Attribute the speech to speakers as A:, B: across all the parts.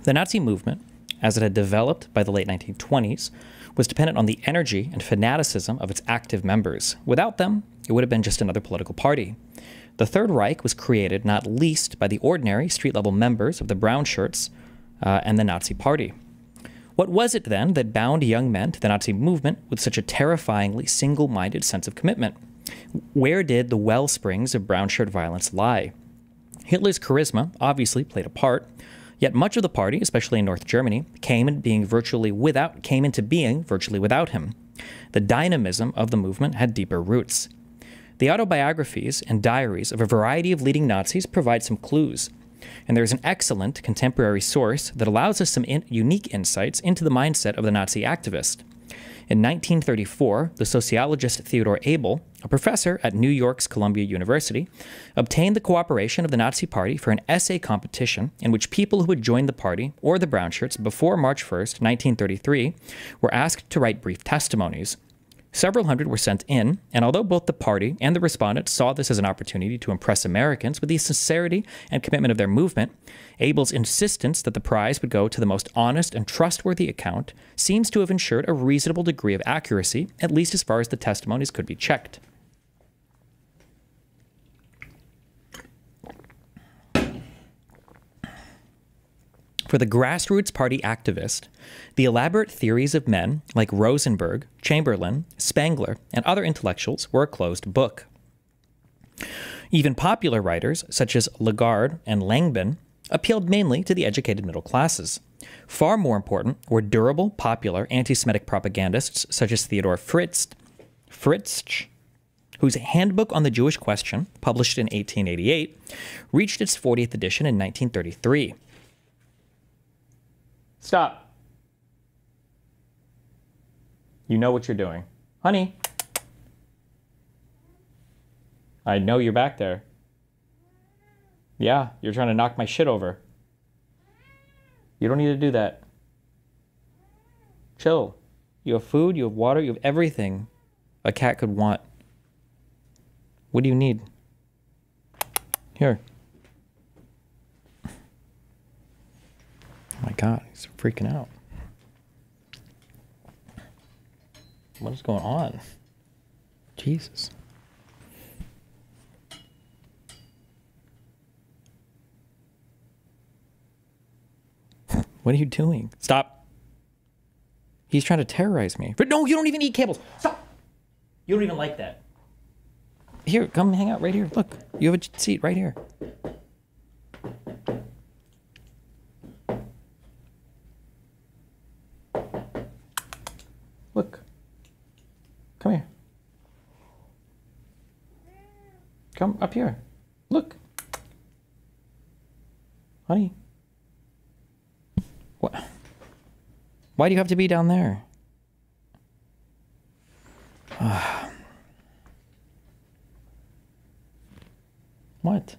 A: The Nazi movement, as it had developed by the late 1920s, was dependent on the energy and fanaticism of its active members. Without them, it would have been just another political party. The Third Reich was created not least by the ordinary street-level members of the brown shirts and the Nazi Party. What was it then that bound young men to the Nazi movement with such a terrifyingly single-minded sense of commitment? Where did the wellsprings of brown shirt violence lie? Hitler's charisma obviously played a part, yet much of the party, especially in North Germany, came into being virtually without him. The dynamism of the movement had deeper roots. The autobiographies and diaries of a variety of leading Nazis provide some clues, and there is an excellent contemporary source that allows us some unique insights into the mindset of the Nazi activist. In 1934, the sociologist Theodor Abel, a professor at New York's Columbia University, obtained the cooperation of the Nazi Party for an essay competition in which people who had joined the party or the brown shirts before March 1st, 1933, were asked to write brief testimonies. Several hundred were sent in, and although both the party and the respondents saw this as an opportunity to impress Americans with the sincerity and commitment of their movement, Abel's insistence that the prize would go to the most honest and trustworthy account seems to have ensured a reasonable degree of accuracy, at least as far as the testimonies could be checked. For the grassroots party activist, the elaborate theories of men like Rosenberg, Chamberlain, Spengler, and other intellectuals were a closed book. Even popular writers such as Lagarde and Langben appealed mainly to the educated middle classes. Far more important were durable, popular anti-Semitic propagandists such as Theodor Fritz, whose Handbook on the Jewish Question, published in 1888, reached its 40th edition in 1933. Stop. You know what you're doing. Honey. I know you're back there. Yeah, you're trying to knock my shit over. You don't need to do that. Chill. You have food, you have water, you have everything a cat could want. What do you need? Here. Oh my God, he's freaking out. What is going on? Jesus. What are you doing? Stop. He's trying to terrorize me. But no, you don't even eat cables. Stop. You don't even like that. Here, come hang out right here. Look, you have a seat right here. Look. Come here. Come up here. Look. Honey. What? Why do you have to be down there? What?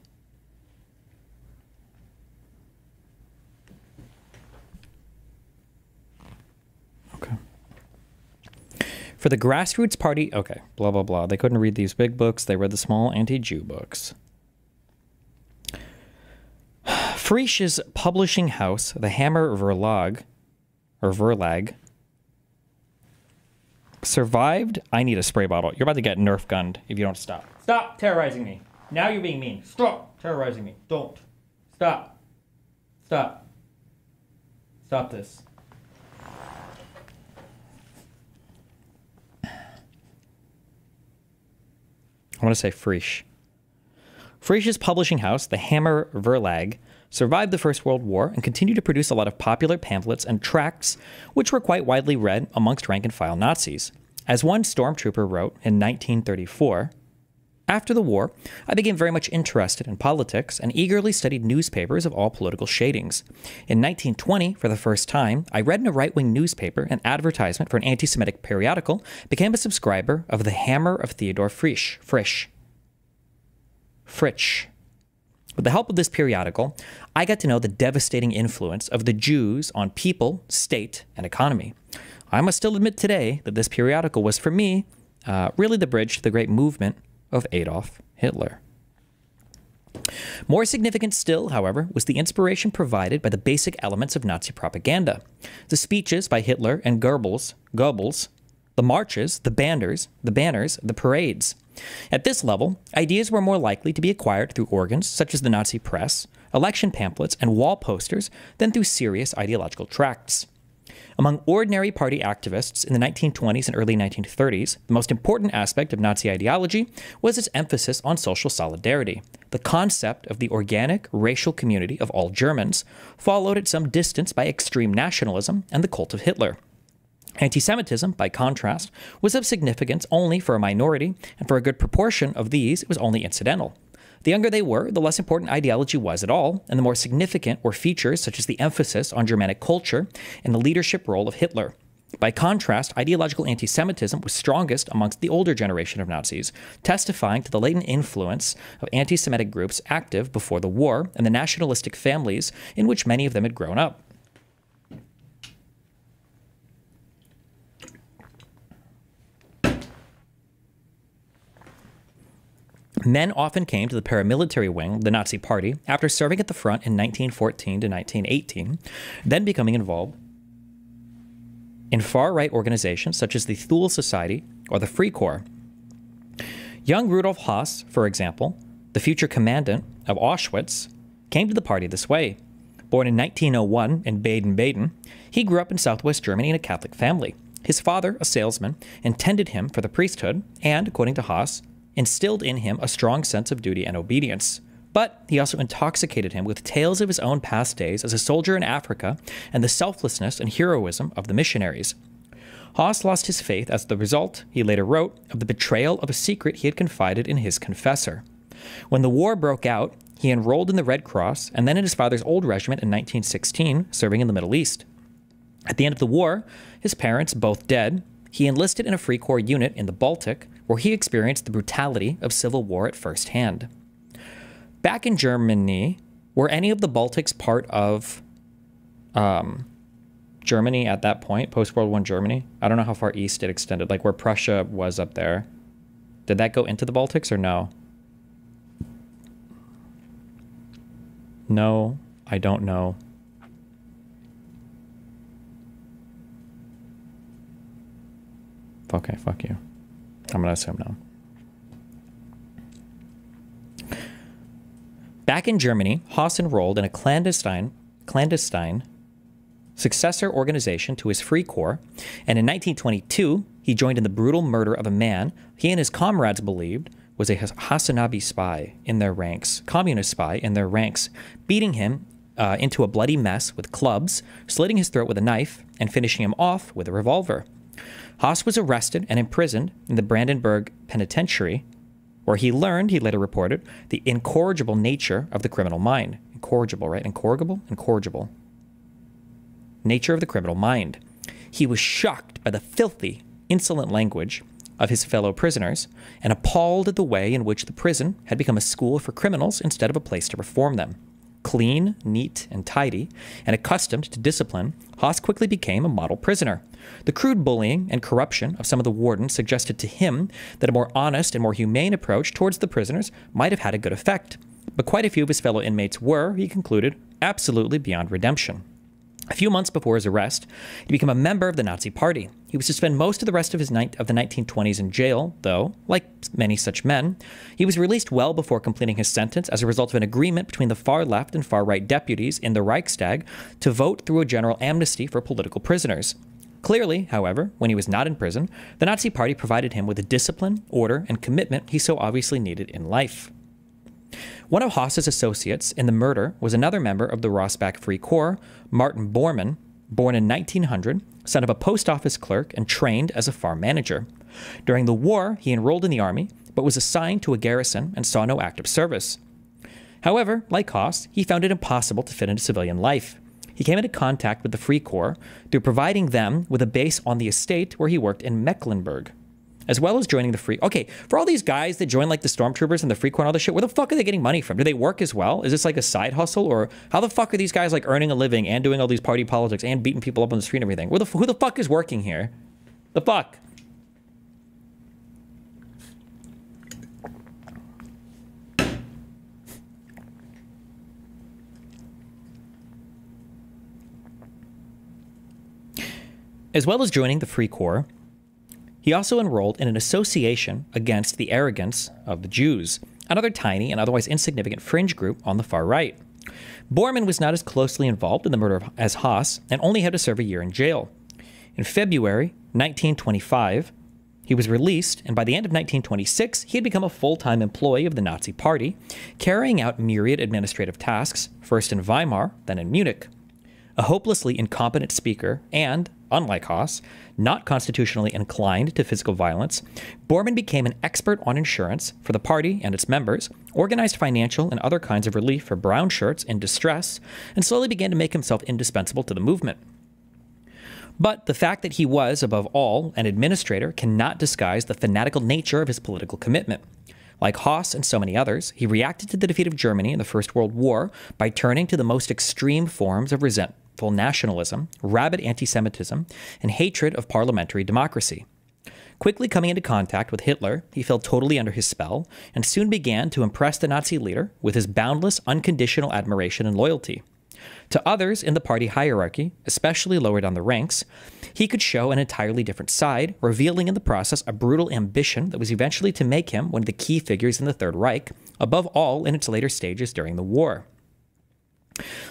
A: Okay. For the grassroots party, okay, blah, blah, blah. They couldn't read these big books. They read the small anti-Jew books. Frisch's publishing house, the Hammer Verlag, survived. I need a spray bottle. You're about to get Nerf gunned if you don't stop. Stop terrorizing me. Now you're being mean. Stop terrorizing me. Don't. Stop. Stop. Stop this. I want to say Frisch. Frisch's publishing house, the Hammer Verlag, survived the First World War and continued to produce a lot of popular pamphlets and tracts, which were quite widely read amongst rank-and-file Nazis. As one stormtrooper wrote in 1934, "After the war, I became very much interested in politics and eagerly studied newspapers of all political shadings. In 1920, for the first time, I read in a right-wing newspaper an advertisement for an anti-Semitic periodical, became a subscriber of the Hammer of Theodor Frisch. With the help of this periodical, I got to know the devastating influence of the Jews on people, state, and economy. I must still admit today that this periodical was, for me, really the bridge to the great movement of Adolf Hitler." More significant still, however, was the inspiration provided by the basic elements of Nazi propaganda. The speeches by Hitler and Goebbels, the marches, the banners, the parades. At this level, ideas were more likely to be acquired through organs such as the Nazi press, election pamphlets, and wall posters than through serious ideological tracts. Among ordinary party activists in the 1920s and early 1930s, the most important aspect of Nazi ideology was its emphasis on social solidarity. The concept of the organic racial community of all Germans, followed at some distance by extreme nationalism and the cult of Hitler. Anti-Semitism, by contrast, was of significance only for a minority, and for a good proportion of these it was only incidental. The younger they were, the less important ideology was at all, and the more significant were features such as the emphasis on Germanic culture and the leadership role of Hitler. By contrast, ideological anti-Semitism was strongest amongst the older generation of Nazis, testifying to the latent influence of anti-Semitic groups active before the war and the nationalistic families in which many of them had grown up. Men often came to the paramilitary wing of the Nazi Party after serving at the front in 1914 to 1918, then becoming involved in far-right organizations such as the Thule Society or the Free Corps. Young Rudolf Haas, for example, the future commandant of Auschwitz, came to the party this way. Born in 1901 in Baden-Baden, he grew up in southwest Germany in a Catholic family. His father, a salesman, intended him for the priesthood and, according to Haas, instilled in him a strong sense of duty and obedience. But he also intoxicated him with tales of his own past days as a soldier in Africa and the selflessness and heroism of the missionaries. Haas lost his faith as the result, he later wrote, of the betrayal of a secret he had confided in his confessor. When the war broke out, he enrolled in the Red Cross and then in his father's old regiment in 1916, serving in the Middle East. At the end of the war, his parents both dead, he enlisted in a Free Corps unit in the Baltic, where he experienced the brutality of civil war at first hand. Back in Germany, were any of the Baltics part of Germany at that point, post-World War Germany? I don't know how far east it extended, like where Prussia was up there. Did that go into the Baltics or no? No, I don't know. Okay, fuck you. I'm going to assume no. Back in Germany, Haas enrolled in a clandestine successor organization to his Free Corps, and in 1922, he joined in the brutal murder of a man he and his comrades believed was a Hasanabi spy in their ranks, communist spy in their ranks, beating him into a bloody mess with clubs, slitting his throat with a knife, and finishing him off with a revolver. Haas was arrested and imprisoned in the Brandenburg Penitentiary, where he learned, he later reported, the incorrigible nature of the criminal mind. Incorrigible, right? Incorrigible? Incorrigible. Nature of the criminal mind. He was shocked by the filthy, insolent language of his fellow prisoners and appalled at the way in which the prison had become a school for criminals instead of a place to reform them. Clean, neat, and tidy, and accustomed to discipline, Haas quickly became a model prisoner. The crude bullying and corruption of some of the wardens suggested to him that a more honest and more humane approach towards the prisoners might have had a good effect. But quite a few of his fellow inmates were, he concluded, absolutely beyond redemption. A few months before his arrest, he became a member of the Nazi Party. He was to spend most of the rest of the 1920s in jail, though, like many such men, he was released well before completing his sentence as a result of an agreement between the far-left and far-right deputies in the Reichstag to vote through a general amnesty for political prisoners. Clearly, however, when he was not in prison, the Nazi Party provided him with the discipline, order, and commitment he so obviously needed in life. One of Haas's associates in the murder was another member of the Rossbach Free Corps, Martin Bormann, born in 1900, son of a post office clerk and trained as a farm manager. During the war, he enrolled in the army, but was assigned to a garrison and saw no active service. However, like Haas, he found it impossible to fit into civilian life. He came into contact with the Free Corps through providing them with a base on the estate where he worked in Mecklenburg, as well as joining the Free... Okay, for all these guys that join like the Stormtroopers and the Free Corps and all this shit, where the fuck are they getting money from? Do they work as well? Is this like a side hustle? Or how the fuck are these guys like earning a living and doing all these party politics and beating people up on the street and everything? Who the fuck is working here? The fuck? As well as joining the Free Corps, he also enrolled in an association against the arrogance of the Jews, another tiny and otherwise insignificant fringe group on the far right. Bormann was not as closely involved in the murder as Haas and only had to serve a year in jail. In February 1925, he was released, and by the end of 1926, he had become a full-time employee of the Nazi Party, carrying out myriad administrative tasks, first in Weimar, then in Munich. A hopelessly incompetent speaker and, unlike Haas, not constitutionally inclined to physical violence, Bormann became an expert on insurance for the party and its members, organized financial and other kinds of relief for brown shirts in distress, and slowly began to make himself indispensable to the movement. But the fact that he was, above all, an administrator cannot disguise the fanatical nature of his political commitment. Like Haas and so many others, he reacted to the defeat of Germany in the First World War by turning to the most extreme forms of resentful nationalism, rabid anti-Semitism, and hatred of parliamentary democracy. Quickly coming into contact with Hitler, he fell totally under his spell and soon began to impress the Nazi leader with his boundless, unconditional admiration and loyalty. To others in the party hierarchy, especially lower down the ranks, he could show an entirely different side, revealing in the process a brutal ambition that was eventually to make him one of the key figures in the Third Reich, above all in its later stages during the war.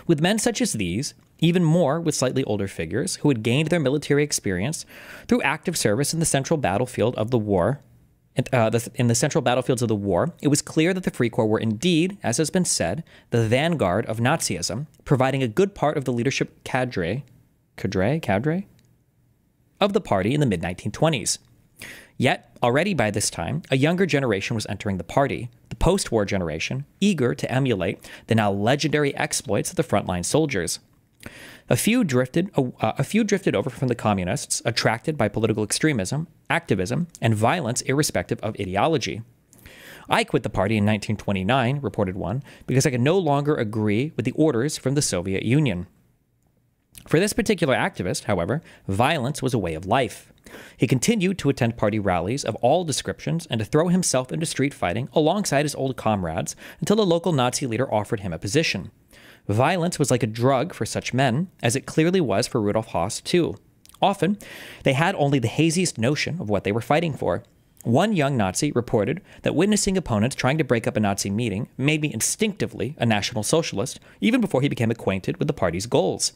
A: With men such as these, even more with slightly older figures who had gained their military experience through active service in the central battlefield of the war, in the central battlefields of the war, it was clear that the Free Corps were indeed, as has been said, the vanguard of Nazism, providing a good part of the leadership cadre of the party in the mid-1920s. Yet, already by this time, a younger generation was entering the party, the post-war generation, eager to emulate the now legendary exploits of the frontline soldiers. A few drifted over from the communists, attracted by political extremism, activism, and violence irrespective of ideology. I quit the party in 1929, reported one, because I could no longer agree with the orders from the Soviet Union. For this particular activist, however, violence was a way of life. He continued to attend party rallies of all descriptions and to throw himself into street fighting alongside his old comrades until a local Nazi leader offered him a position. Violence was like a drug for such men, as it clearly was for Rudolf Haas, too. Often, they had only the haziest notion of what they were fighting for. One young Nazi reported that witnessing opponents trying to break up a Nazi meeting made me instinctively a National Socialist, even before he became acquainted with the party's goals.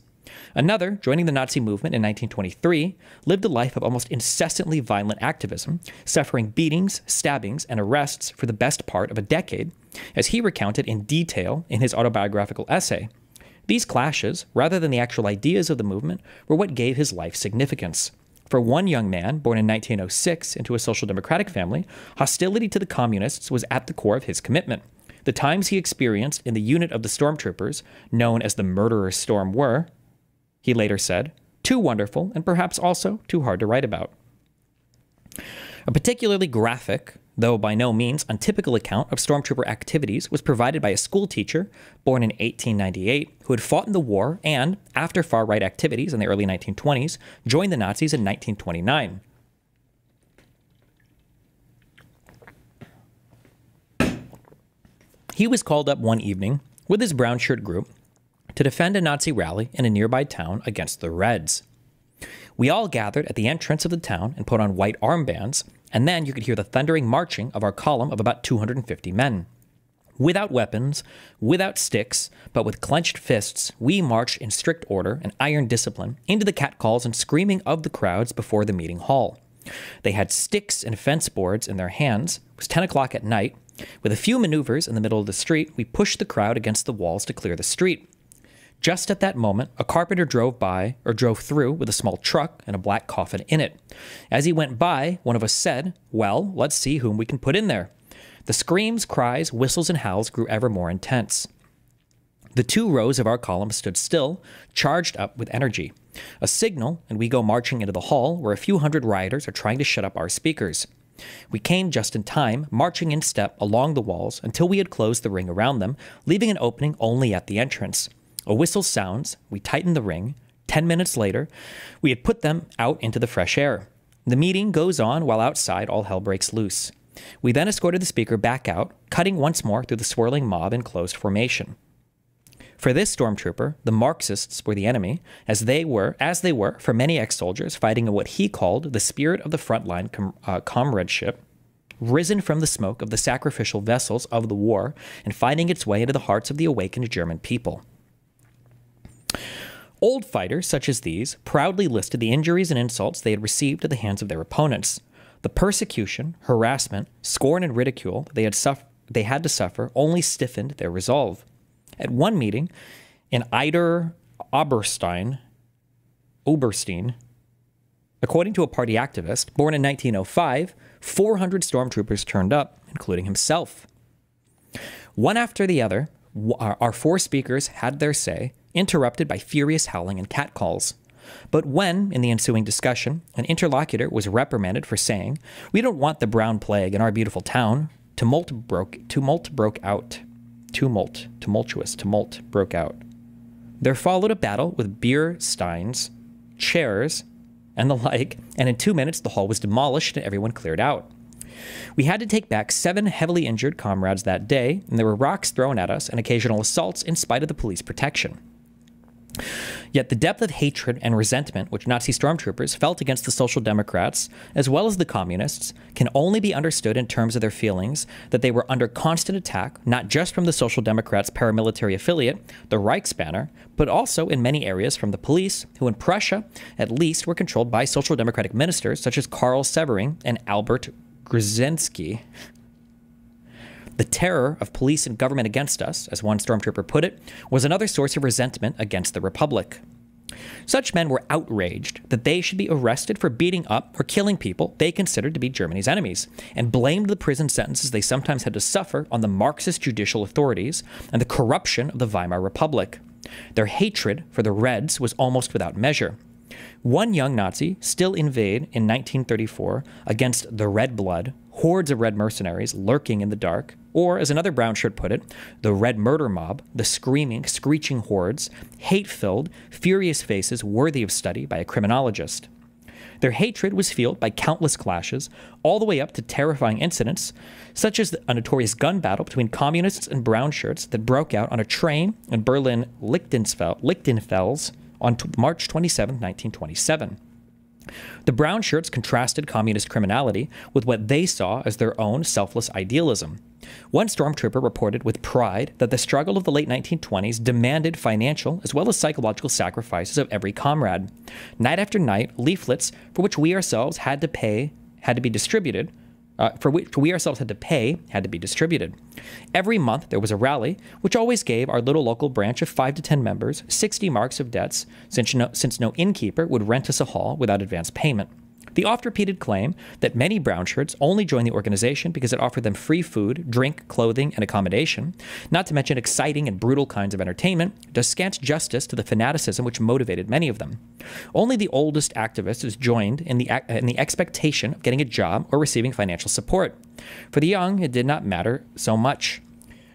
A: Another, joining the Nazi movement in 1923, lived a life of almost incessantly violent activism, suffering beatings, stabbings, and arrests for the best part of a decade, as he recounted in detail in his autobiographical essay. These clashes, rather than the actual ideas of the movement, were what gave his life significance. For one young man, born in 1906 into a social democratic family, hostility to the communists was at the core of his commitment. The times he experienced in the unit of the stormtroopers, known as the Murderer's Storm, were, he later said, too wonderful and perhaps also too hard to write about. A particularly graphic, though by no means untypical account of stormtrooper activities was provided by a school teacher born in 1898 who had fought in the war and, after far-right activities in the early 1920s, joined the Nazis in 1929. He was called up one evening with his brown shirt group to defend a Nazi rally in a nearby town against the Reds. We all gathered at the entrance of the town and put on white armbands, and then you could hear the thundering marching of our column of about 250 men. Without weapons, without sticks, but with clenched fists, we marched in strict order and iron discipline into the catcalls and screaming of the crowds before the meeting hall. They had sticks and fence boards in their hands. It was 10 o'clock at night. With a few maneuvers in the middle of the street, we pushed the crowd against the walls to clear the street. Just at that moment, a carpenter drove through with a small truck and a black coffin in it. As he went by, one of us said, "Well, let's see whom we can put in there." The screams, cries, whistles, and howls grew ever more intense. The two rows of our column stood still, charged up with energy. A signal, and we go marching into the hall where a few hundred rioters are trying to shut up our speakers. We came just in time, marching in step along the walls until we had closed the ring around them, leaving an opening only at the entrance. A whistle sounds, we tighten the ring. 10 minutes later, we had put them out into the fresh air. The meeting goes on while outside all hell breaks loose. We then escorted the speaker back out, cutting once more through the swirling mob in closed formation. For this stormtrooper, the Marxists were the enemy, as they were for many ex-soldiers fighting in what he called the spirit of the frontline comradeship, risen from the smoke of the sacrificial vessels of the war and finding its way into the hearts of the awakened German people. Old fighters such as these proudly listed the injuries and insults they had received at the hands of their opponents. The persecution, harassment, scorn, and ridicule that they had to suffer only stiffened their resolve. At one meeting in Oberstein, according to a party activist born in 1905, 400 stormtroopers turned up, including himself. One after the other, our four speakers had their say, interrupted by furious howling and catcalls. But when, in the ensuing discussion, an interlocutor was reprimanded for saying, "We don't want the brown plague in our beautiful town," tumult broke out. Tumultuous tumult broke out. There followed a battle with beer steins, chairs, and the like, and in 2 minutes the hall was demolished and everyone cleared out. We had to take back 7 heavily injured comrades that day, and there were rocks thrown at us and occasional assaults in spite of the police protection. Yet the depth of hatred and resentment which Nazi stormtroopers felt against the Social Democrats, as well as the Communists, can only be understood in terms of their feelings that they were under constant attack, not just from the Social Democrats' paramilitary affiliate, the Reichsbanner, but also in many areas from the police, who in Prussia, at least, were controlled by Social Democratic ministers such as Karl Severing and Albert Grzinski. The terror of police and government against us, as one stormtrooper put it, was another source of resentment against the Republic. Such men were outraged that they should be arrested for beating up or killing people they considered to be Germany's enemies, and blamed the prison sentences they sometimes had to suffer on the Marxist judicial authorities and the corruption of the Weimar Republic. Their hatred for the Reds was almost without measure. One young Nazi still inveighed in 1934 against the Red Blood, hordes of red mercenaries lurking in the dark, or, as another brown shirt put it, the red murder mob, the screaming, screeching hordes, hate-filled, furious faces worthy of study by a criminologist. Their hatred was fueled by countless clashes, all the way up to terrifying incidents, such as a notorious gun battle between communists and brown shirts that broke out on a train in Berlin-Lichtenfels on March 27, 1927. The brown shirts contrasted communist criminality with what they saw as their own selfless idealism. One stormtrooper reported with pride that the struggle of the late 1920s demanded financial as well as psychological sacrifices of every comrade. Night after night, leaflets for which we ourselves had to pay had to be distributed. Every month there was a rally, which always gave our little local branch of 5 to 10 members 60 marks of debts, since no innkeeper would rent us a hall without advance payment. The oft-repeated claim that many brown shirts only joined the organization because it offered them free food, drink, clothing, and accommodation, not to mention exciting and brutal kinds of entertainment, does scant justice to the fanaticism which motivated many of them. Only the oldest activists joined in the expectation of getting a job or receiving financial support. For the young, it did not matter so much.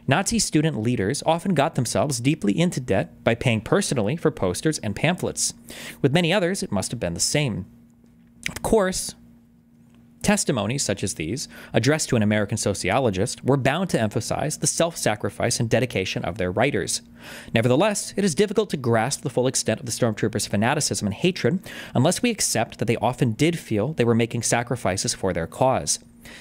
A: Nazi student leaders often got themselves deeply into debt by paying personally for posters and pamphlets. With many others, it must have been the same. Of course, testimonies such as these, addressed to an American sociologist, were bound to emphasize the self-sacrifice and dedication of their writers. Nevertheless, it is difficult to grasp the full extent of the stormtroopers' fanaticism and hatred unless we accept that they often did feel they were making sacrifices for their cause.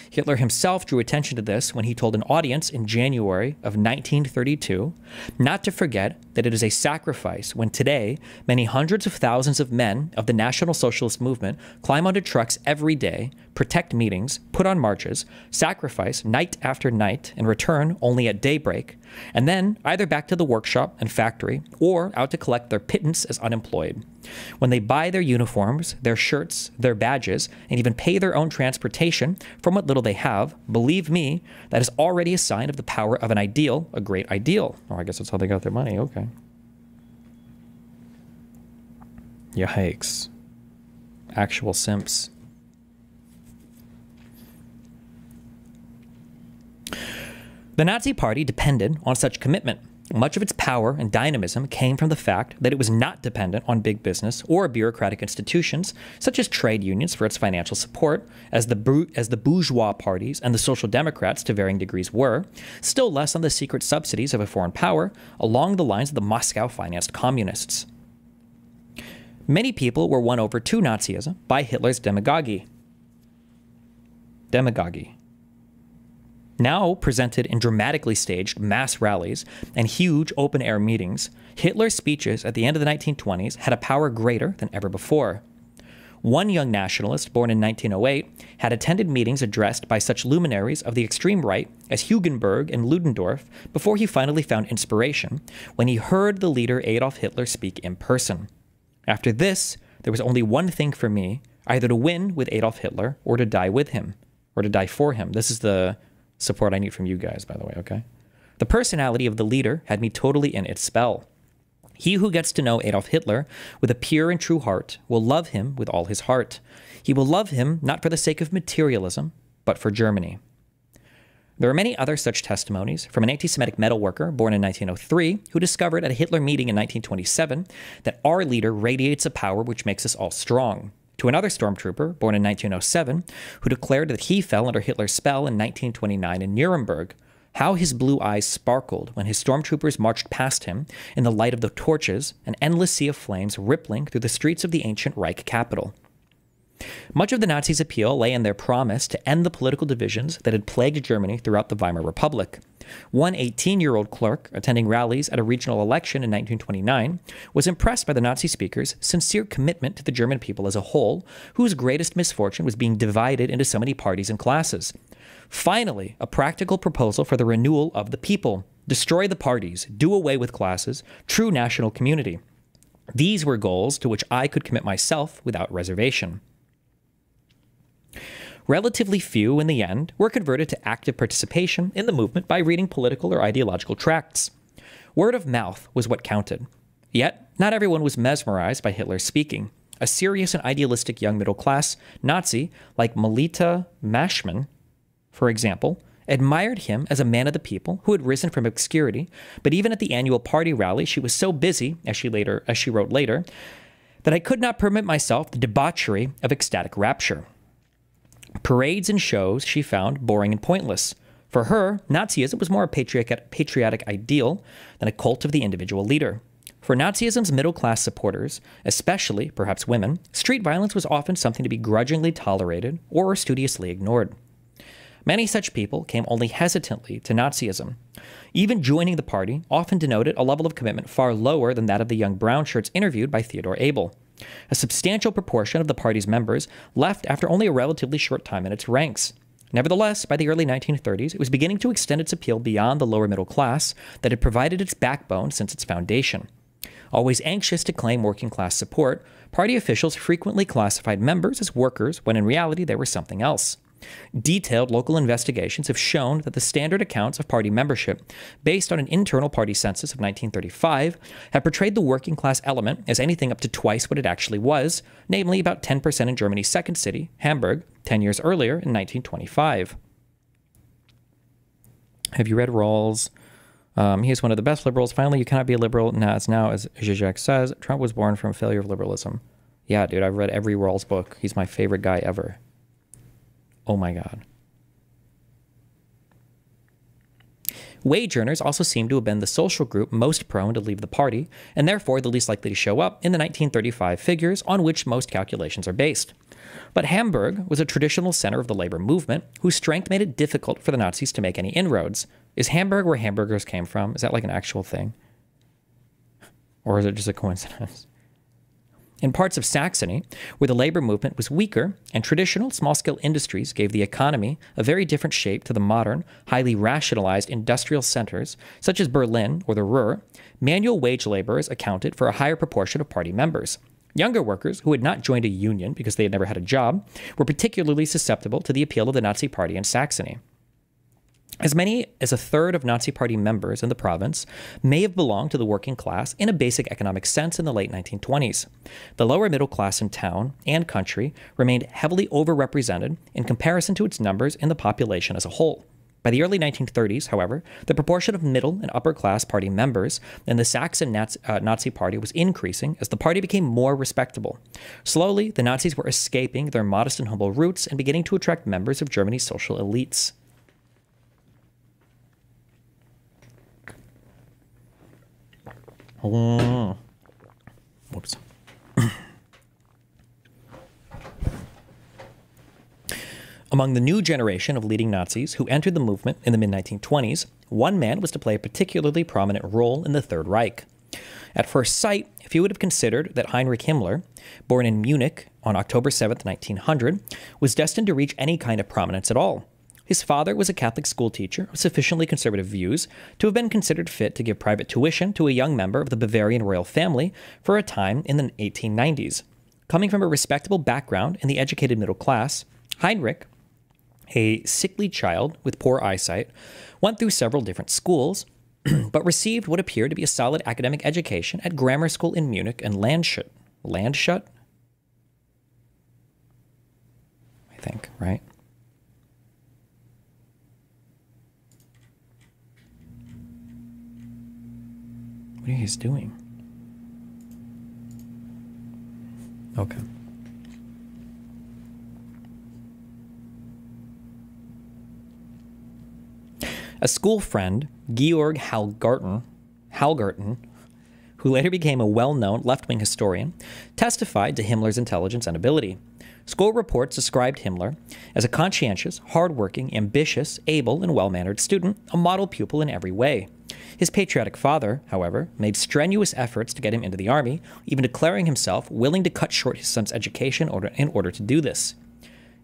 A: Hitler himself drew attention to this when he told an audience in January of 1932 not to forget that it is a sacrifice when today many hundreds of thousands of men of the National Socialist movement climb onto trucks every day, protect meetings, put on marches, sacrifice night after night, and return only at daybreak, and then either back to the workshop and factory or out to collect their pittance as unemployed. When they buy their uniforms, their shirts, their badges, and even pay their own transportation from what little they have, believe me, that is already a sign of the power of an ideal, a great ideal. Oh, I guess that's how they got their money, okay. Yikes. Actual simps. The Nazi Party depended on such commitment. Much of its power and dynamism came from the fact that it was not dependent on big business or bureaucratic institutions, such as trade unions, for its financial support, as the bourgeois parties and the Social Democrats to varying degrees were, still less on the secret subsidies of a foreign power along the lines of the Moscow-financed communists. Many people were won over to Nazism by Hitler's demagogy. Now presented in dramatically staged mass rallies and huge open-air meetings, Hitler's speeches at the end of the 1920s had a power greater than ever before. One young nationalist, born in 1908, had attended meetings addressed by such luminaries of the extreme right as Hugenberg and Ludendorff before he finally found inspiration when he heard the leader Adolf Hitler speak in person. After this, there was only one thing for me, either to win with Adolf Hitler or to die with him, or to die for him. This is the support I need from you guys, by the way, okay? The personality of the leader had me totally in its spell. He who gets to know Adolf Hitler with a pure and true heart will love him with all his heart. He will love him not for the sake of materialism, but for Germany. There are many other such testimonies from an anti-Semitic metalworker born in 1903 who discovered at a Hitler meeting in 1927 that our leader radiates a power which makes us all strong. To another stormtrooper, born in 1907, who declared that he fell under Hitler's spell in 1929 in Nuremberg, how his blue eyes sparkled when his stormtroopers marched past him in the light of the torches, an endless sea of flames rippling through the streets of the ancient Reich capital. Much of the Nazis' appeal lay in their promise to end the political divisions that had plagued Germany throughout the Weimar Republic. One 18-year-old clerk attending rallies at a regional election in 1929 was impressed by the Nazi speaker's sincere commitment to the German people as a whole, whose greatest misfortune was being divided into so many parties and classes. Finally, a practical proposal for the renewal of the people. Destroy the parties, do away with classes, true national community. These were goals to which I could commit myself without reservation. Relatively few, in the end, were converted to active participation in the movement by reading political or ideological tracts. Word of mouth was what counted. Yet, not everyone was mesmerized by Hitler's speaking. A serious and idealistic young middle-class Nazi, like Melita Maschmann, for example, admired him as a man of the people who had risen from obscurity, but even at the annual party rally, she was so busy, as she wrote later, that I could not permit myself the debauchery of ecstatic rapture. Parades and shows she found boring and pointless. For her, Nazism was more a patriotic ideal than a cult of the individual leader. For Nazism's middle-class supporters, especially, perhaps women, street violence was often something to be grudgingly tolerated or studiously ignored. Many such people came only hesitantly to Nazism. Even joining the party often denoted a level of commitment far lower than that of the young brown shirts interviewed by Theodore Abel. A substantial proportion of the party's members left after only a relatively short time in its ranks. Nevertheless, by the early 1930s, it was beginning to extend its appeal beyond the lower middle class that had provided its backbone since its foundation. Always anxious to claim working-class support, party officials frequently classified members as workers when in reality they were something else. Detailed local investigations have shown that the standard accounts of party membership, based on an internal party census of 1935, have portrayed the working class element as anything up to twice what it actually was, namely about 10% in Germany's second city, Hamburg, 10 years earlier in 1925. Have you read Rawls? He is one of the best liberals. Finally, you cannot be a liberal now, as Zizek says. Trump was born from failure of liberalism. Yeah, dude, I've read every Rawls book. He's my favorite guy ever. Oh my God. Wage earners also seem to have been the social group most prone to leave the party, and therefore the least likely to show up in the 1935 figures on which most calculations are based. But Hamburg was a traditional center of the labor movement, whose strength made it difficult for the Nazis to make any inroads. Is Hamburg where hamburgers came from? Is that like an actual thing? Or is it just a coincidence? In parts of Saxony, where the labor movement was weaker and traditional small-scale industries gave the economy a very different shape to the modern, highly rationalized industrial centers, such as Berlin or the Ruhr, manual wage laborers accounted for a higher proportion of party members. Younger workers, who had not joined a union because they had never had a job, were particularly susceptible to the appeal of the Nazi Party in Saxony. As many as a third of Nazi Party members in the province may have belonged to the working class in a basic economic sense in the late 1920s. The lower middle class in town and country remained heavily overrepresented in comparison to its numbers in the population as a whole. By the early 1930s, however, the proportion of middle and upper-class party members in the Saxon Nazi Party was increasing as the party became more respectable. Slowly, the Nazis were escaping their modest and humble roots and beginning to attract members of Germany's social elites. Whoops. Among the new generation of leading Nazis who entered the movement in the mid-1920s, one man was to play a particularly prominent role in the Third Reich. At first sight, few would have considered that Heinrich Himmler, born in Munich on October 7, 1900, was destined to reach any kind of prominence at all. His father was a Catholic schoolteacher of sufficiently conservative views to have been considered fit to give private tuition to a young member of the Bavarian royal family for a time in the 1890s. Coming from a respectable background in the educated middle class, Heinrich, a sickly child with poor eyesight, went through several different schools, but received what appeared to be a solid academic education at grammar school in Munich and Landshut, I think, right? What are you guys doing? Okay. A school friend, Georg Hallgarten, who later became a well-known left-wing historian, testified to Himmler's intelligence and ability. School reports described Himmler as a conscientious, hard-working, ambitious, able, and well-mannered student, a model pupil in every way. His patriotic father, however, made strenuous efforts to get him into the army, even declaring himself willing to cut short his son's education in order to do this.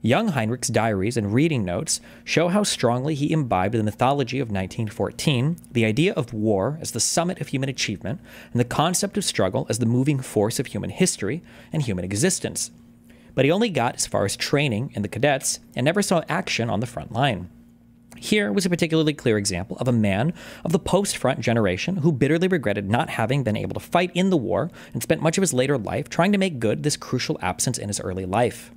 A: Young Heinrich's diaries and reading notes show how strongly he imbibed the mythology of 1914, the idea of war as the summit of human achievement, and the concept of struggle as the moving force of human history and human existence. But he only got as far as training in the cadets and never saw action on the front line. Here was a particularly clear example of a man of the post-front generation who bitterly regretted not having been able to fight in the war and spent much of his later life trying to make good this crucial absence in his early life.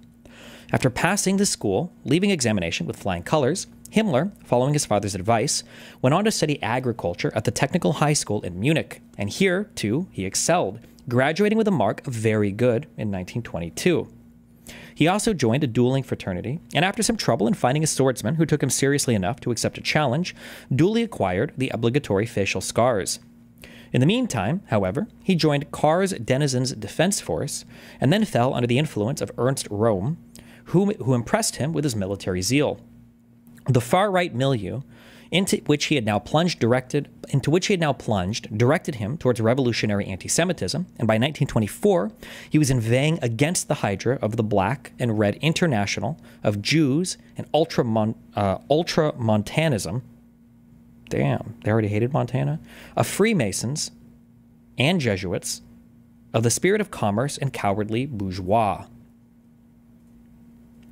A: After passing the school, leaving examination with flying colors, Himmler, following his father's advice, went on to study agriculture at the Technical High School in Munich, and here, too, he excelled, graduating with a mark of very good in 1922. He also joined a dueling fraternity, and after some trouble in finding a swordsman who took him seriously enough to accept a challenge, duly acquired the obligatory facial scars. In the meantime, however, he joined Kahr's Denizens Defense Force, and then fell under the influence of Ernst Röhm, who impressed him with his military zeal. The far-right milieu into which he had now plunged directed him towards revolutionary anti-Semitism, and by 1924 he was inveighing against the hydra of the Black and Red International of Jews and ultramontanism. Damn, they already hated Montana. Of Freemasons and Jesuits, of the spirit of commerce and cowardly bourgeois.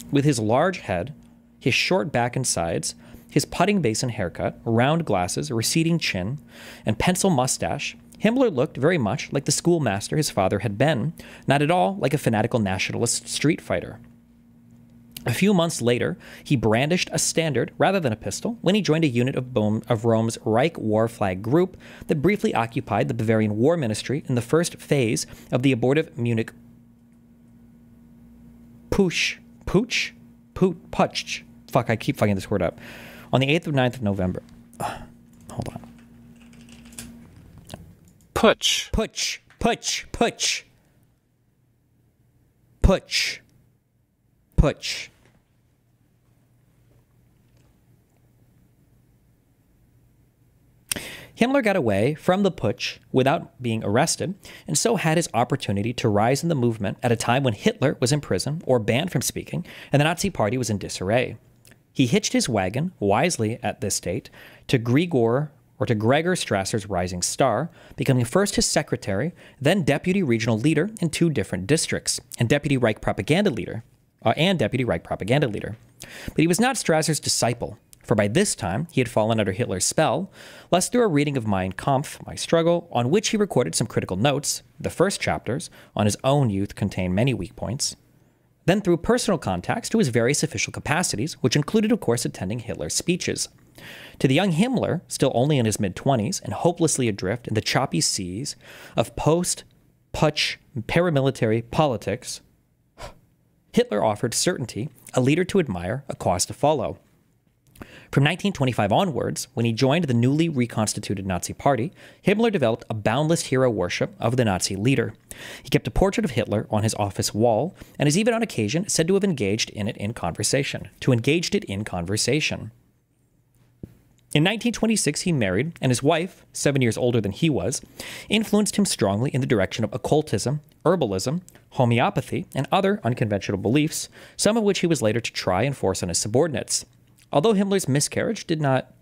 A: With his large head, his short back and sides, his putting basin haircut, round glasses, receding chin, and pencil mustache, Himmler looked very much like the schoolmaster his father had been, not at all like a fanatical nationalist street fighter. A few months later, he brandished a standard rather than a pistol when he joined a unit of Röhm's Reich War Flag Group that briefly occupied the Bavarian War Ministry in the first phase of the abortive Munich Putsch. Fuck, I keep fucking this word up. On the 8th of 9th of November. Hold on.
B: Putsch.
A: Himmler got away from the putsch without being arrested, and so had his opportunity to rise in the movement at a time when Hitler was in prison or banned from speaking, and the Nazi Party was in disarray. He hitched his wagon, wisely at this date, to Gregor Strasser's Rising Star, becoming first his secretary, then deputy regional leader in two different districts, and deputy Reich propaganda leader. But he was not Strasser's disciple, for by this time he had fallen under Hitler's spell, lest through a reading of Mein Kampf, My Struggle, on which he recorded some critical notes, the first chapters, on his own youth contain many weak points, then through personal contacts to his various official capacities, which included, of course, attending Hitler's speeches. To the young Himmler, still only in his mid-20s and hopelessly adrift in the choppy seas of post-putsch paramilitary politics, Hitler offered certainty, a leader to admire, a cause to follow. From 1925 onwards, when he joined the newly reconstituted Nazi Party, Himmler developed a boundless hero worship of the Nazi leader. He kept a portrait of Hitler on his office wall and is even on occasion said to have engaged it in conversation. In 1926, he married, and his wife, 7 years older than he was, influenced him strongly in the direction of occultism, herbalism, homeopathy, and other unconventional beliefs, some of which he was later to try and force on his subordinates. Although Himmler's marriage did not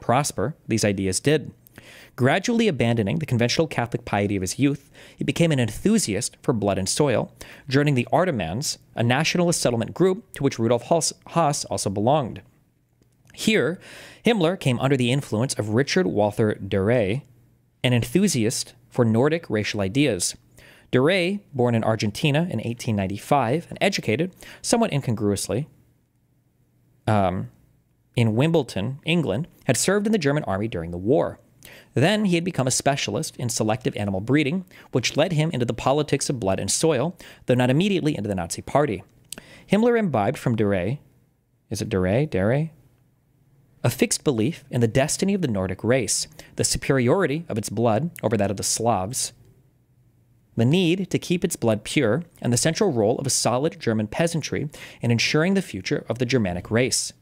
A: prosper, these ideas did. Gradually abandoning the conventional Catholic piety of his youth, he became an enthusiast for blood and soil, joining the Artemans, a nationalist settlement group to which Rudolf Haas also belonged. Here, Himmler came under the influence of Richard Walther Durer, an enthusiast for Nordic racial ideas. Durer, born in Argentina in 1895 and educated, somewhat incongruously, in Wimbledon, England, had served in the German army during the war. Then he had become a specialist in selective animal breeding, which led him into the politics of blood and soil, though not immediately into the Nazi Party. Himmler imbibed from Durer, a fixed belief in the destiny of the Nordic race, the superiority of its blood over that of the Slavs, the need to keep its blood pure, and the central role of a solid German peasantry in ensuring the future of the Germanic race.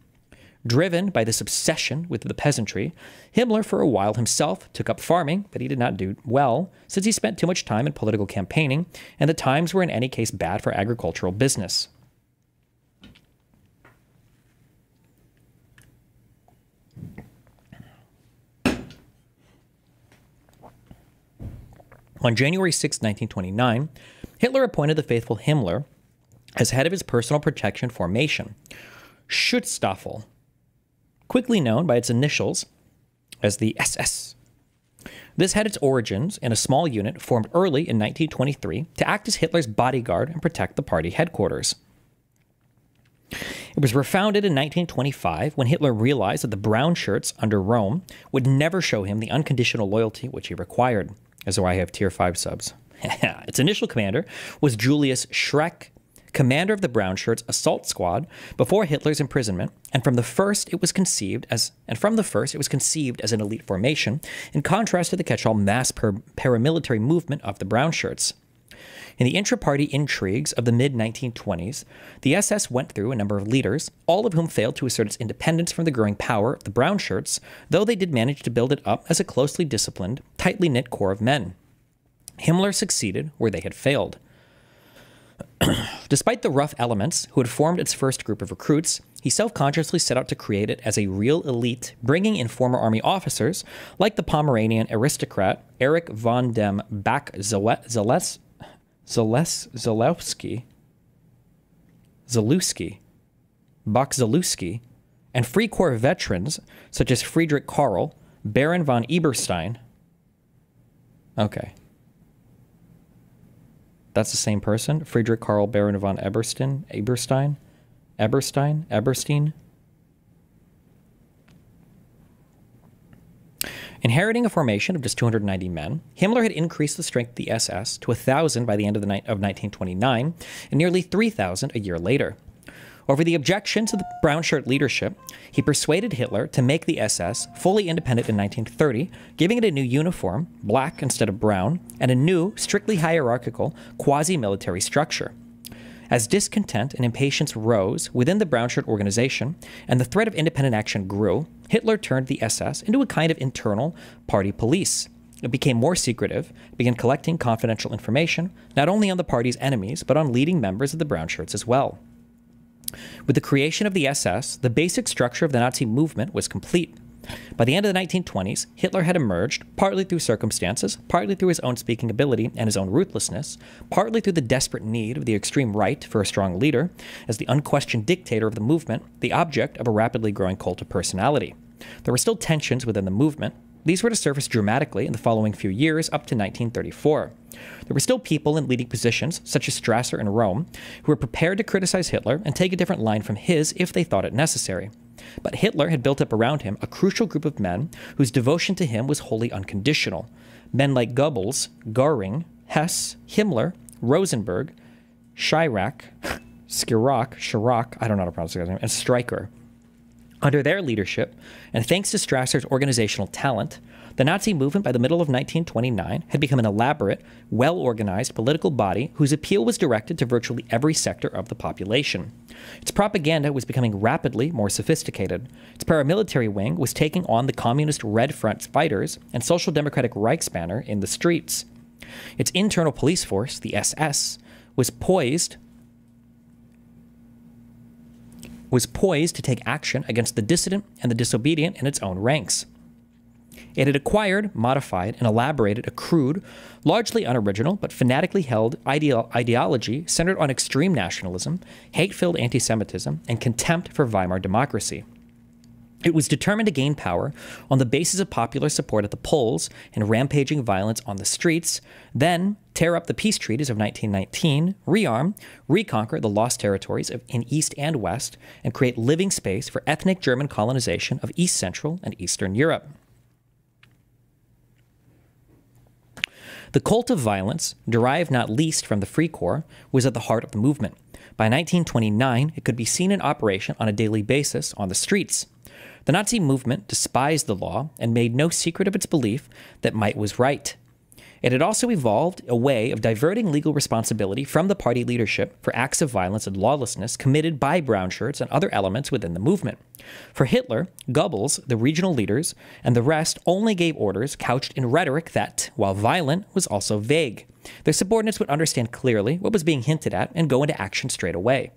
A: Driven by this obsession with the peasantry, Himmler for a while himself took up farming, but he did not do well, since he spent too much time in political campaigning, and the times were in any case bad for agricultural business. On January 6, 1929, Hitler appointed the faithful Himmler as head of his personal protection formation, Schutzstaffel, quickly known by its initials as the SS. This had its origins in a small unit formed early in 1923 to act as Hitler's bodyguard and protect the party headquarters. It was refounded in 1925 when Hitler realized that the brown shirts under Rome would never show him the unconditional loyalty which he required. As though I have tier 5 subs. Its initial commander was Julius Schreck, commander of the Brown Shirts assault squad before Hitler's imprisonment, and from the first it was conceived as an elite formation, in contrast to the catch-all mass paramilitary movement of the Brown Shirts. In the intra-party intrigues of the mid-1920s, the SS went through a number of leaders, all of whom failed to assert its independence from the growing power of the Brown Shirts, though they did manage to build it up as a closely disciplined, tightly knit corps of men. Himmler succeeded where they had failed. Despite the rough elements who had formed its first group of recruits, he self-consciously set out to create it as a real elite, bringing in former army officers like the Pomeranian aristocrat Erich von dem Zalewski, and Free Corps veterans such as Friedrich Karl, Baron von Eberstein. Okay. That's the same person? Friedrich Karl, Baron von Eberstein? Inheriting a formation of just 290 men, Himmler had increased the strength of the SS to 1,000 by the end of 1929 and nearly 3,000 a year later. Over the objections of the Brown Shirt leadership, he persuaded Hitler to make the SS fully independent in 1930, giving it a new uniform, black instead of brown, and a new, strictly hierarchical, quasi-military structure. As discontent and impatience rose within the Brown Shirt organization and the threat of independent action grew, Hitler turned the SS into a kind of internal party police. It became more secretive, began collecting confidential information, not only on the party's enemies, but on leading members of the Brown Shirts as well. With the creation of the SS, the basic structure of the Nazi movement was complete. By the end of the 1920s, Hitler had emerged, partly through circumstances, partly through his own speaking ability and his own ruthlessness, partly through the desperate need of the extreme right for a strong leader, as the unquestioned dictator of the movement, the object of a rapidly growing cult of personality. There were still tensions within the movement. These were to surface dramatically in the following few years up to 1934. There were still people in leading positions, such as Strasser in Rome, who were prepared to criticize Hitler and take a different line from his if they thought it necessary. But Hitler had built up around him a crucial group of men whose devotion to him was wholly unconditional. Men like Goebbels, Göring, Hess, Himmler, Rosenberg, Schirach, I don't know how to pronounce his name, and Streicher. Under their leadership, and thanks to Strasser's organizational talent, the Nazi movement by the middle of 1929 had become an elaborate, well-organized political body whose appeal was directed to virtually every sector of the population. Its propaganda was becoming rapidly more sophisticated. Its paramilitary wing was taking on the communist Red Front fighters and Social Democratic Reichsbanner in the streets. Its internal police force, the SS, was poised to take action against the dissident and the disobedient in its own ranks. It had acquired, modified, and elaborated a crude, largely unoriginal but fanatically held ideology centered on extreme nationalism, hate-filled anti-Semitism, and contempt for Weimar democracy. It was determined to gain power on the basis of popular support at the polls and rampaging violence on the streets, then tear up the peace treaties of 1919, rearm, reconquer the lost territories in East and West, and create living space for ethnic German colonization of East Central and Eastern Europe. The cult of violence, derived not least from the Free Corps, was at the heart of the movement. By 1929, it could be seen in operation on a daily basis on the streets. The Nazi movement despised the law and made no secret of its belief that might was right. It had also evolved a way of diverting legal responsibility from the party leadership for acts of violence and lawlessness committed by brown shirts and other elements within the movement. For Hitler, Goebbels, the regional leaders, and the rest only gave orders couched in rhetoric that, while violent, was also vague. Their subordinates would understand clearly what was being hinted at and go into action straight away.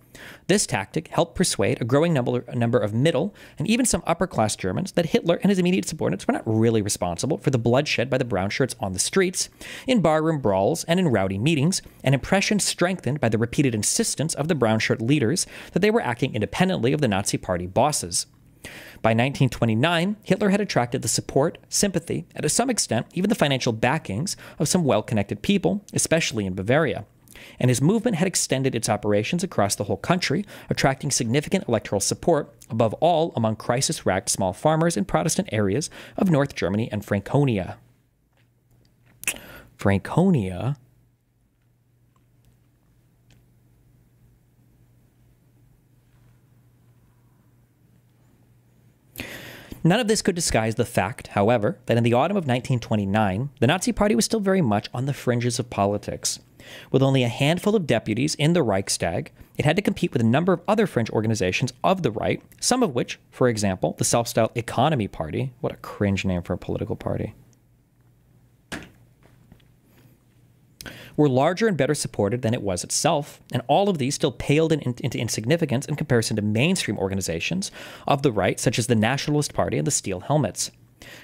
A: This tactic helped persuade a growing number of middle and even some upper-class Germans that Hitler and his immediate subordinates were not really responsible for the bloodshed by the brown shirts on the streets, in barroom brawls, and in rowdy meetings, an impression strengthened by the repeated insistence of the brown shirt leaders that they were acting independently of the Nazi party bosses. By 1929, Hitler had attracted the support, sympathy, and to some extent even the financial backings of some well-connected people, especially in Bavaria. And his movement had extended its operations across the whole country, attracting significant electoral support, above all among crisis-racked small farmers in Protestant areas of North Germany and Franconia. Franconia? None of this could disguise the fact, however, that in the autumn of 1929, the Nazi Party was still very much on the fringes of politics. With only a handful of deputies in the Reichstag, it had to compete with a number of other fringe organizations of the right, some of which, for example, the self-styled Economy Party, what a cringe name for a political party, were larger and better supported than it was itself, and all of these still paled into insignificance in comparison to mainstream organizations of the right, such as the Nationalist Party and the Steel Helmets.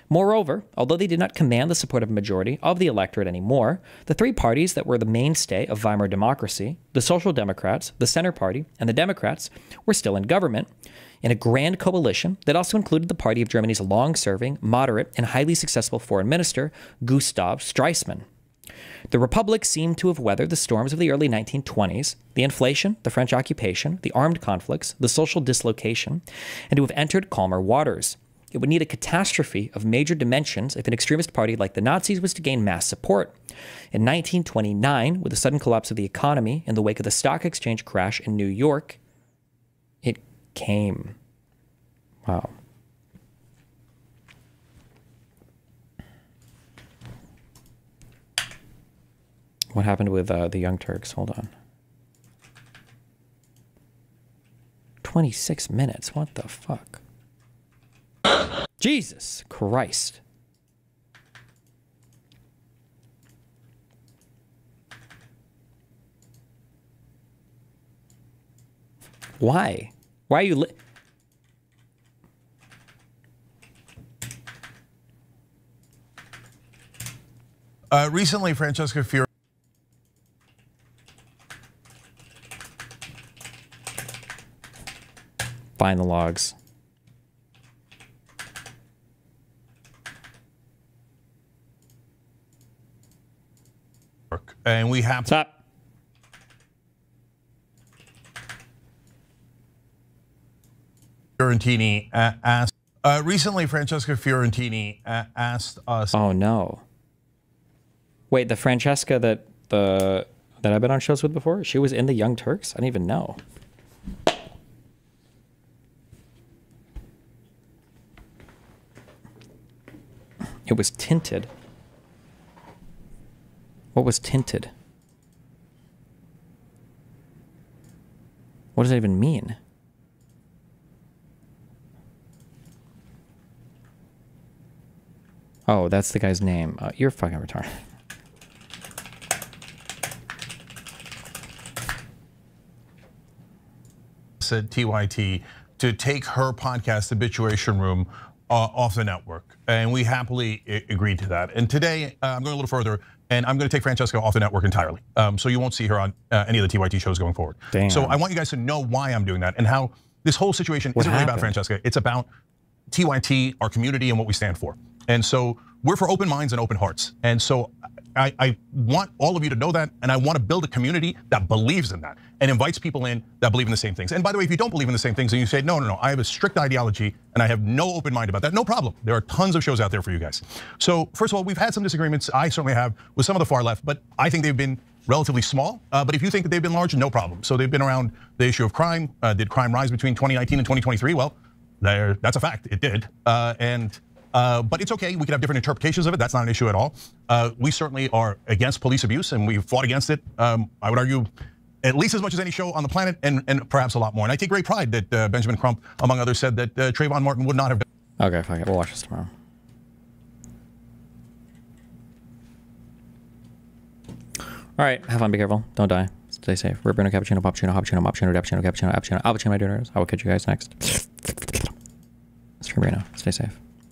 A: Moreover, although they did not command the support of a majority of the electorate anymore, the three parties that were the mainstay of Weimar democracy, the Social Democrats, the Center Party, and the Democrats, were still in government, in a grand coalition that also included the party of Germany's long-serving, moderate, and highly successful foreign minister, Gustav Stresemann. The Republic seemed to have weathered the storms of the early 1920s, the inflation, the French occupation, the armed conflicts, the social dislocation, and to have entered calmer waters. It would need a catastrophe of major dimensions if an extremist party like the Nazis was to gain mass support. In 1929, with the sudden collapse of the economy in the wake of the stock exchange crash in New York, it came. Wow. What happened with the Young Turks? Hold on. 26 minutes. What the fuck? Jesus Christ. Why? Why are you
B: recently, Francesca Fiore.
A: Find the logs.
B: And we have
A: Stop.
B: Fiorentini asked. Recently, Francesca Fiorentini asked us.
A: Oh no. Wait, the Francesca that I've been on shows with before, she was in the Young Turks? I didn't even know. It was tinted. What was tinted? What does that even mean? Oh, that's the guy's name. You're fucking retarded.
B: Said TYT to take her podcast, Habituation Room, off the network. And we happily agreed to that. And today, I'm going a little further, and I'm going to take Francesca off the network entirely. So you won't see her on any of the TYT shows going forward.
A: Damn.
B: So I want you guys to know why I'm doing that and how this whole situation isn't really about Francesca. It's about TYT, our community, and what we stand for. And so we're for open minds and open hearts. And so I want all of you to know that, and I want to build a community that believes in that and invites people in that believe in the same things. And by the way, if you don't believe in the same things and you say, no, I have a strict ideology and I have no open mind about that, no problem. There are tons of shows out there for you guys. So first of all, we've had some disagreements, I certainly have, with some of the far left, but I think they've been relatively small. But if you think that they've been large, no problem. So they've been around the issue of crime. Did crime rise between 2019 and 2023? Well, that's a fact, it did. But it's okay, we can have different interpretations of it, that's not an issue at all. We certainly are against police abuse and we've fought against it, I would argue, at least as much as any show on the planet and perhaps a lot more. And I take great pride that Benjamin Crump, among others, said that Trayvon Martin would not have done.
A: Okay, fuck it, we'll watch this tomorrow. All right, have fun, be careful, don't die, stay safe. Rubino, cappuccino, poppuccino, hoppuccino, moppuccino, cappuccino, cappuccino, cappuccino, alpuccino, my donors. I will catch you guys next. It's Rubino, stay safe.